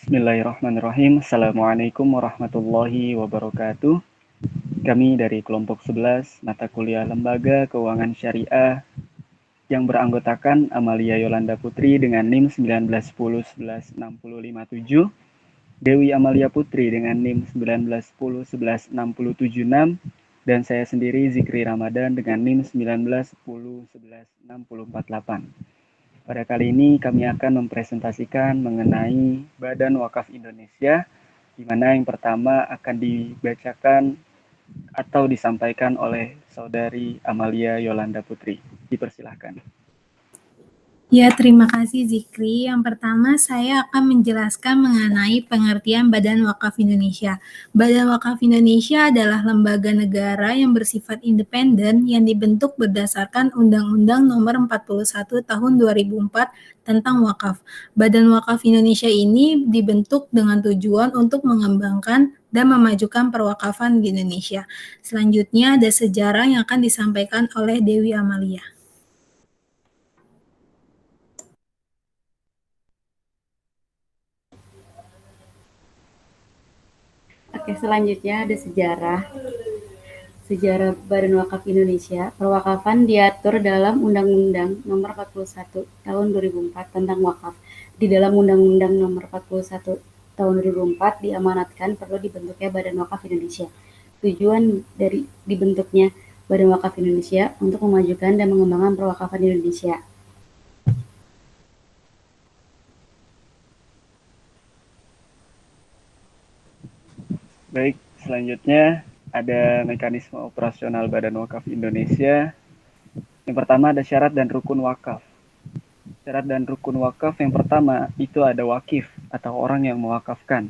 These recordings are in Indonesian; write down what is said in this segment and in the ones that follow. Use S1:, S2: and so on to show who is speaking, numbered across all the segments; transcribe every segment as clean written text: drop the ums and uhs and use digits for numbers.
S1: Bismillahirrahmanirrahim. Assalamualaikum warahmatullahi wabarakatuh. Kami dari kelompok 11 mata kuliah Lembaga Keuangan Syariah yang beranggotakan Amalia Yolanda Putri dengan NIM 1910116057, Dewi Amalia Putri dengan NIM 1910116076, dan saya sendiri Zikri Ramadan dengan NIM 1910116048. Pada kali ini kami akan mempresentasikan mengenai Badan Wakaf Indonesia, di mana yang pertama akan dibacakan atau disampaikan oleh Saudari Amalia Yolanda Putri. Dipersilahkan.
S2: Ya, terima kasih Zikri. Yang pertama, saya akan menjelaskan mengenai pengertian Badan Wakaf Indonesia. Badan Wakaf Indonesia adalah lembaga negara yang bersifat independen yang dibentuk berdasarkan Undang-Undang Nomor 41 Tahun 2004 tentang wakaf. Badan Wakaf Indonesia ini dibentuk dengan tujuan untuk mengembangkan dan memajukan perwakafan di Indonesia. Selanjutnya ada sejarah yang akan disampaikan oleh Dewi Amalia.
S3: Oke, selanjutnya ada sejarah Badan Wakaf Indonesia. Perwakafan diatur dalam Undang-Undang Nomor 41 Tahun 2004 tentang wakaf. Di dalam Undang-Undang Nomor 41 Tahun 2004 diamanatkan perlu dibentuknya Badan Wakaf Indonesia. Tujuan dari dibentuknya Badan Wakaf Indonesia untuk memajukan dan mengembangkan perwakafan di Indonesia.
S1: Baik, selanjutnya ada mekanisme operasional Badan Wakaf Indonesia. Yang pertama ada syarat dan rukun wakaf. Syarat dan rukun wakaf yang pertama itu ada wakif atau orang yang mewakafkan.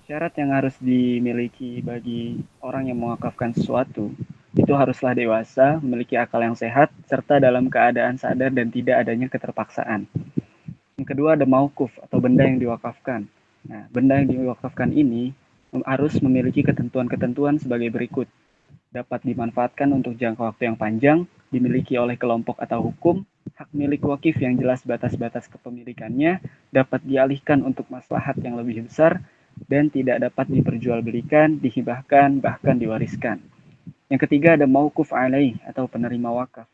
S1: Syarat yang harus dimiliki bagi orang yang mewakafkan sesuatu itu haruslah dewasa, memiliki akal yang sehat, serta dalam keadaan sadar dan tidak adanya keterpaksaan. Yang kedua ada mauquf atau benda yang diwakafkan. Nah, benda yang diwakafkan ini harus memiliki ketentuan-ketentuan sebagai berikut. Dapat dimanfaatkan untuk jangka waktu yang panjang, dimiliki oleh kelompok atau hukum, hak milik wakif yang jelas batas-batas kepemilikannya, dapat dialihkan untuk maslahat yang lebih besar, dan tidak dapat diperjualbelikan, dihibahkan, bahkan diwariskan. Yang ketiga ada mauquf alaih atau penerima wakaf.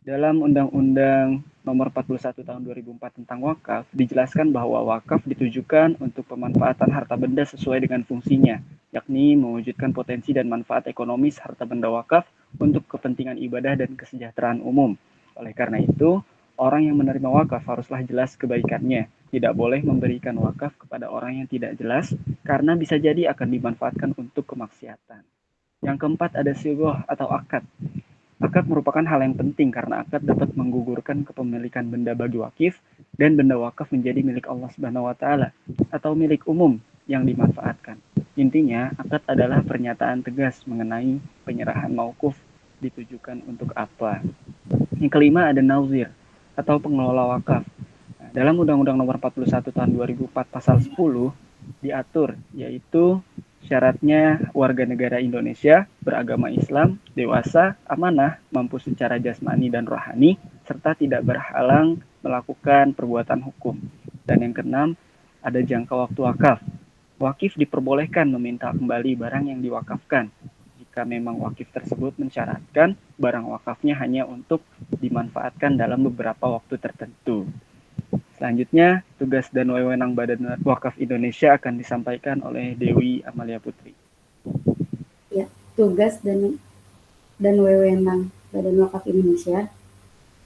S1: Dalam Undang-Undang Nomor 41 Tahun 2004 tentang wakaf, dijelaskan bahwa wakaf ditujukan untuk pemanfaatan harta benda sesuai dengan fungsinya, yakni mewujudkan potensi dan manfaat ekonomis harta benda wakaf untuk kepentingan ibadah dan kesejahteraan umum. Oleh karena itu, orang yang menerima wakaf haruslah jelas kebaikannya. Tidak boleh memberikan wakaf kepada orang yang tidak jelas, karena bisa jadi akan dimanfaatkan untuk kemaksiatan. Yang keempat ada sigoh atau akad. Akad merupakan hal yang penting karena akad dapat menggugurkan kepemilikan benda bagi wakif dan benda wakaf menjadi milik Allah Subhanahu wa taala atau milik umum yang dimanfaatkan. Intinya, akad adalah pernyataan tegas mengenai penyerahan mauquf ditujukan untuk apa. Yang kelima ada nauzir atau pengelola wakaf. Nah, dalam Undang-Undang Nomor 41 Tahun 2004 Pasal 10 diatur yaitu syaratnya warga negara Indonesia, beragama Islam, dewasa, amanah, mampu secara jasmani dan rohani, serta tidak berhalang melakukan perbuatan hukum. Dan yang keenam, ada jangka waktu wakaf. Wakif diperbolehkan meminta kembali barang yang diwakafkan. Jika memang wakif tersebut mensyaratkan barang wakafnya hanya untuk dimanfaatkan dalam beberapa waktu tertentu. Selanjutnya, tugas dan wewenang Badan Wakaf Indonesia akan disampaikan oleh Dewi Amalia Putri.
S3: Ya, tugas dan wewenang Badan Wakaf Indonesia.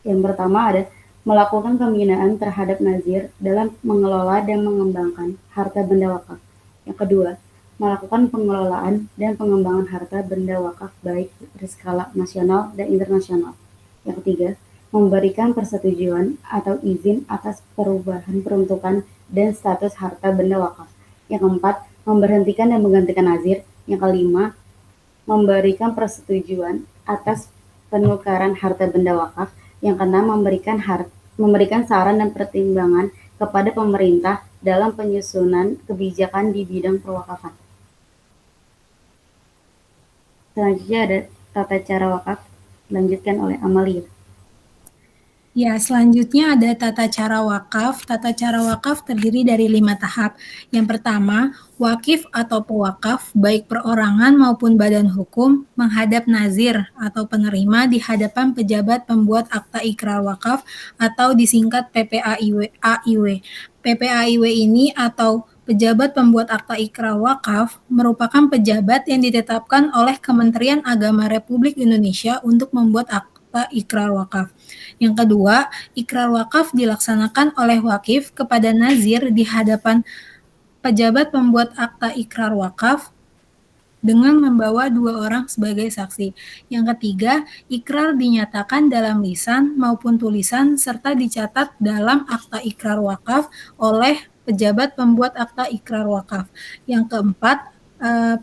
S3: Yang pertama ada melakukan pembinaan terhadap nazir dalam mengelola dan mengembangkan harta benda wakaf. Yang kedua, melakukan pengelolaan dan pengembangan harta benda wakaf baik berskala nasional dan internasional. Yang ketiga, memberikan persetujuan atau izin atas perubahan peruntukan dan status harta benda wakaf. Yang keempat, memberhentikan dan menggantikan nazir. Yang kelima, memberikan persetujuan atas penukaran harta benda wakaf. Yang keenam, memberikan saran dan pertimbangan kepada pemerintah dalam penyusunan kebijakan di bidang perwakafan. Selanjutnya ada tata cara wakaf, dilanjutkan oleh Amalia.
S2: Ya, selanjutnya ada tata cara wakaf. Tata cara wakaf terdiri dari 5 tahap. Yang pertama, wakif atau pewakaf, baik perorangan maupun badan hukum, menghadap nazir atau penerima di hadapan pejabat pembuat akta ikrar wakaf atau disingkat PPAIW. PPAIW ini atau pejabat pembuat akta ikrar wakaf merupakan pejabat yang ditetapkan oleh Kementerian Agama Republik Indonesia untuk membuat akta ikrar wakaf. Yang kedua, ikrar wakaf dilaksanakan oleh wakif kepada nazir di hadapan pejabat pembuat akta ikrar wakaf dengan membawa 2 orang sebagai saksi. Yang ketiga, ikrar dinyatakan dalam lisan maupun tulisan serta dicatat dalam akta ikrar wakaf oleh pejabat pembuat akta ikrar wakaf. Yang keempat,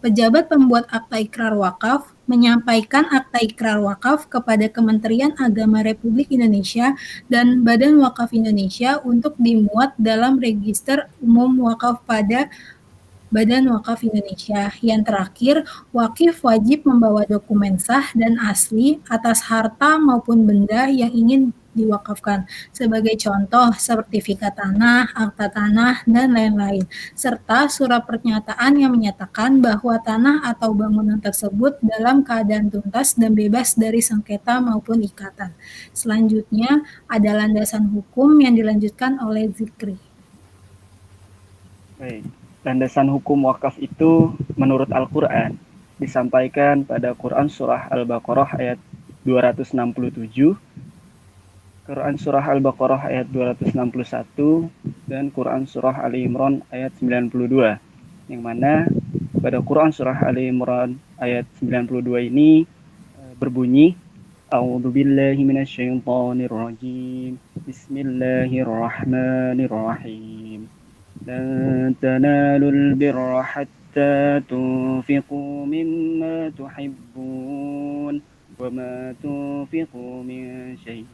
S2: pejabat pembuat akta ikrar wakaf menyampaikan akta ikrar wakaf kepada Kementerian Agama Republik Indonesia dan Badan Wakaf Indonesia untuk dimuat dalam Register Umum Wakaf pada Badan Wakaf Indonesia. Yang terakhir, wakif wajib membawa dokumen sah dan asli atas harta maupun benda yang ingin diwakafkan, sebagai contoh sertifikat tanah, akta tanah, dan lain-lain, serta surat pernyataan yang menyatakan bahwa tanah atau bangunan tersebut dalam keadaan tuntas dan bebas dari sengketa maupun ikatan. Selanjutnya, ada landasan hukum yang dilanjutkan oleh Zikri.
S1: Baik, landasan hukum wakaf itu menurut Al-Quran disampaikan pada Quran Surah Al-Baqarah ayat 267, Quran Surah Al-Baqarah ayat 261, dan Quran Surah Ali Imran ayat 92. Yang mana pada Quran Surah Ali Imran ayat 92 ini berbunyi, A'udzubillahi minasyaitonirrajim, Bismillahirrahmanirrahim. لن تنالوا البر حتى تنفقوا مما تحبون وما تنفقوا من شيء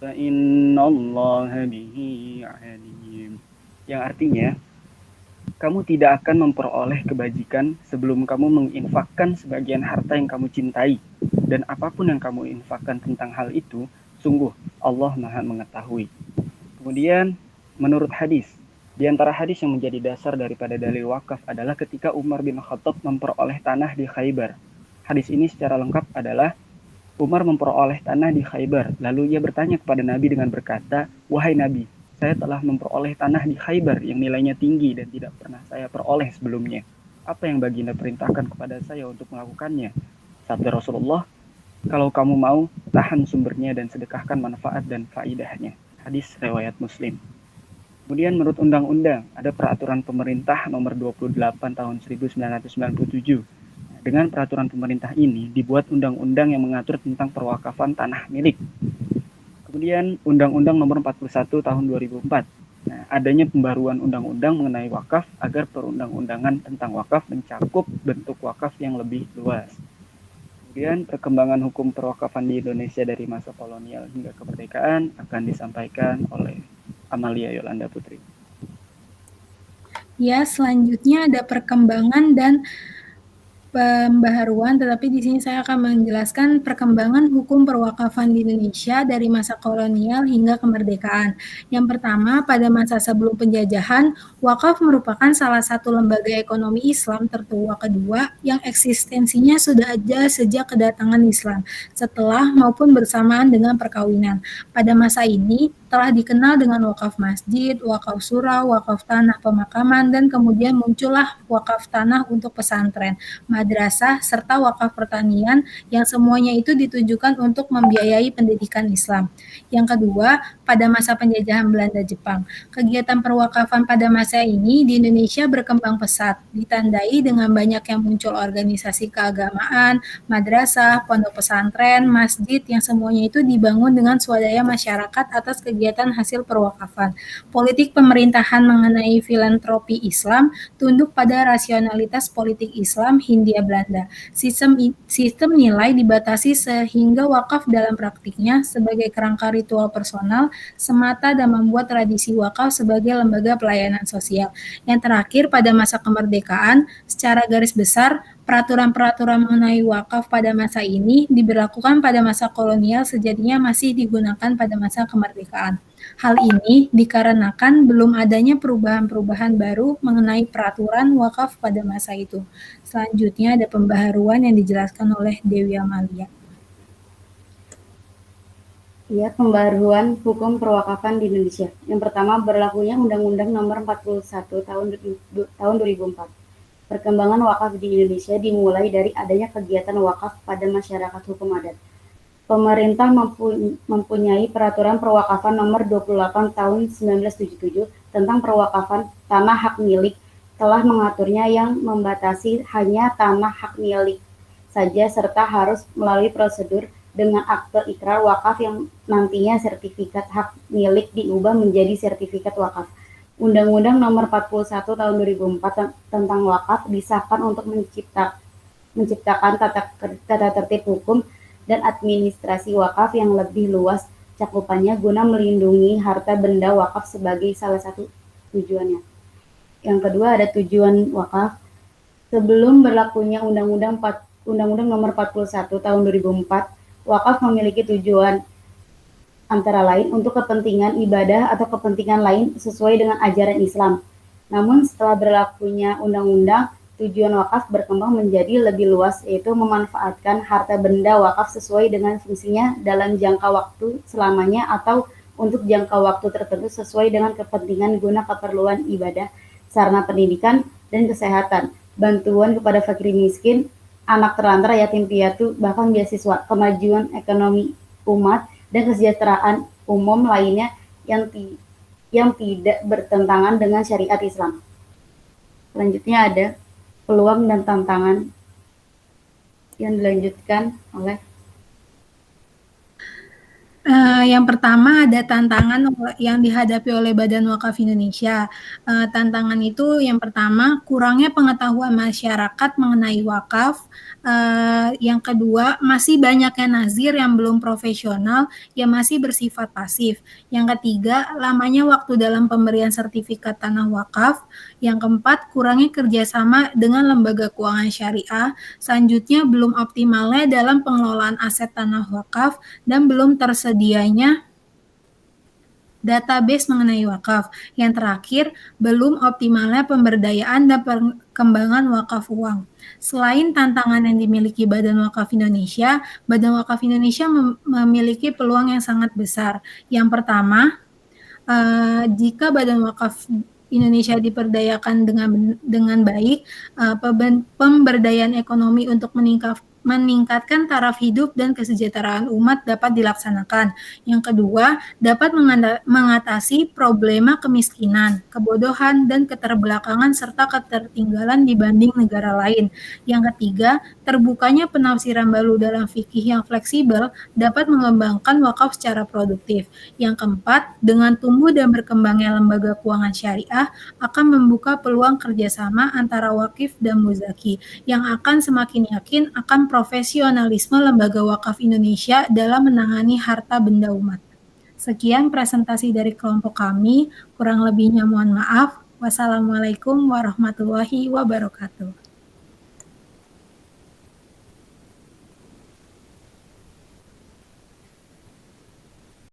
S1: فإن الله به عليم. Yang artinya, kamu tidak akan memperoleh kebajikan sebelum kamu menginfakkan sebagian harta yang kamu cintai, dan apapun yang kamu infakkan tentang hal itu, sungguh Allah Maha mengetahui. Kemudian menurut hadis, di antara hadis yang menjadi dasar daripada dalil wakaf adalah ketika Umar bin Khattab memperoleh tanah di Khaybar. Hadis ini secara lengkap adalah Umar memperoleh tanah di Khaybar. Lalu ia bertanya kepada Nabi dengan berkata, "Wahai Nabi, saya telah memperoleh tanah di Khaybar yang nilainya tinggi dan tidak pernah saya peroleh sebelumnya. Apa yang baginda perintahkan kepada saya untuk melakukannya?" Sabda Rasulullah, "Kalau kamu mau, tahan sumbernya dan sedekahkan manfaat dan faidahnya." Hadis riwayat Muslim. Kemudian menurut undang-undang, ada peraturan pemerintah nomor 28 tahun 1997. Dengan peraturan pemerintah ini dibuat undang-undang yang mengatur tentang perwakafan tanah milik. Kemudian undang-undang nomor 41 tahun 2004. Nah, adanya pembaruan undang-undang mengenai wakaf agar perundang-undangan tentang wakaf mencakup bentuk wakaf yang lebih luas. Kemudian perkembangan hukum perwakafan di Indonesia dari masa kolonial hingga kemerdekaan akan disampaikan oleh Amalia Yolanda Putri.
S2: Ya, selanjutnya ada perkembangan dan pembaharuan, tetapi di sini saya akan menjelaskan perkembangan hukum perwakafan di Indonesia dari masa kolonial hingga kemerdekaan. Yang pertama, pada masa sebelum penjajahan, wakaf merupakan salah satu lembaga ekonomi Islam tertua kedua yang eksistensinya sudah ada sejak kedatangan Islam, setelah maupun bersamaan dengan perkawinan. Pada masa ini, telah dikenal dengan wakaf masjid, wakaf surau, wakaf tanah pemakaman, dan kemudian muncullah wakaf tanah untuk pesantren, madrasah, serta wakaf pertanian yang semuanya itu ditujukan untuk membiayai pendidikan Islam. Yang kedua, pada masa penjajahan Belanda Jepang, kegiatan perwakafan pada masa ini di Indonesia berkembang pesat, ditandai dengan banyak yang muncul organisasi keagamaan, madrasah, pondok pesantren, masjid yang semuanya itu dibangun dengan swadaya masyarakat atas kegiatan hasil perwakafan. Politik pemerintahan mengenai filantropi Islam tunduk pada rasionalitas politik Islam Hindia Belanda. Sistem nilai dibatasi sehingga wakaf dalam praktiknya sebagai kerangka ritual personal semata dan membuat tradisi wakaf sebagai lembaga pelayanan sosial. Yang terakhir, pada masa kemerdekaan, secara garis besar, Peraturan-peraturan mengenai wakaf pada masa ini diberlakukan pada masa kolonial sejatinya masih digunakan pada masa kemerdekaan. Hal ini dikarenakan belum adanya perubahan-perubahan baru mengenai peraturan wakaf pada masa itu. Selanjutnya ada pembaharuan yang dijelaskan oleh Dewi Amalia.
S3: Ya, pembaruan hukum perwakafan di Indonesia. Yang pertama, berlakunya Undang-Undang Nomor 41 tahun 2004. Perkembangan wakaf di Indonesia dimulai dari adanya kegiatan wakaf pada masyarakat hukum adat. Pemerintah mempunyai Peraturan Perwakafan Nomor 28 Tahun 1977 tentang perwakafan tanah hak milik telah mengaturnya yang membatasi hanya tanah hak milik saja serta harus melalui prosedur dengan akte ikrar wakaf yang nantinya sertifikat hak milik diubah menjadi sertifikat wakaf. Undang-Undang Nomor 41 Tahun 2004 tentang wakaf disahkan untuk menciptakan tata tertib hukum dan administrasi wakaf yang lebih luas cakupannya guna melindungi harta benda wakaf sebagai salah satu tujuannya. Yang kedua ada tujuan wakaf. Sebelum berlakunya Undang-Undang Nomor 41 Tahun 2004, wakaf memiliki tujuan antara lain untuk kepentingan ibadah atau kepentingan lain sesuai dengan ajaran Islam. Namun setelah berlakunya undang-undang, tujuan wakaf berkembang menjadi lebih luas, yaitu memanfaatkan harta benda wakaf sesuai dengan fungsinya dalam jangka waktu selamanya atau untuk jangka waktu tertentu sesuai dengan kepentingan guna keperluan ibadah, sarana pendidikan dan kesehatan, bantuan kepada fakir miskin, anak terlantar, yatim piatu, bahkan beasiswa, kemajuan ekonomi umat, dan kesejahteraan umum lainnya yang tidak bertentangan dengan syariat Islam. Selanjutnya ada peluang dan tantangan yang dilanjutkan oleh
S2: Yang pertama ada tantangan yang dihadapi oleh Badan Wakaf Indonesia. Tantangan itu yang pertama kurangnya pengetahuan masyarakat mengenai wakaf. Yang kedua masih banyaknya nazir yang belum profesional yang masih bersifat pasif. Yang ketiga lamanya waktu dalam pemberian sertifikat tanah wakaf. Yang keempat kurangnya kerjasama dengan lembaga keuangan syariah. Selanjutnya belum optimalnya dalam pengelolaan aset tanah wakaf dan belum tersedianya database mengenai wakaf. Yang terakhir, belum optimalnya pemberdayaan dan perkembangan wakaf uang. Selain tantangan yang dimiliki Badan Wakaf Indonesia, Badan Wakaf Indonesia memiliki peluang yang sangat besar. Yang pertama, jika Badan Wakaf Indonesia diperdayakan dengan baik, pemberdayaan ekonomi untuk meningkatkan taraf hidup dan kesejahteraan umat dapat dilaksanakan. Yang kedua, dapat mengatasi problema kemiskinan, kebodohan, dan keterbelakangan serta ketertinggalan dibanding negara lain. Yang ketiga, terbukanya penafsiran baru dalam fikih yang fleksibel dapat mengembangkan wakaf secara produktif. Yang keempat, dengan tumbuh dan berkembangnya lembaga keuangan syariah akan membuka peluang kerjasama antara wakif dan muzaki yang akan semakin yakin akan profesionalisme lembaga wakaf Indonesia dalam menangani harta benda umat. Sekian presentasi dari kelompok kami, kurang lebihnya mohon maaf. Wassalamualaikum warahmatullahi wabarakatuh.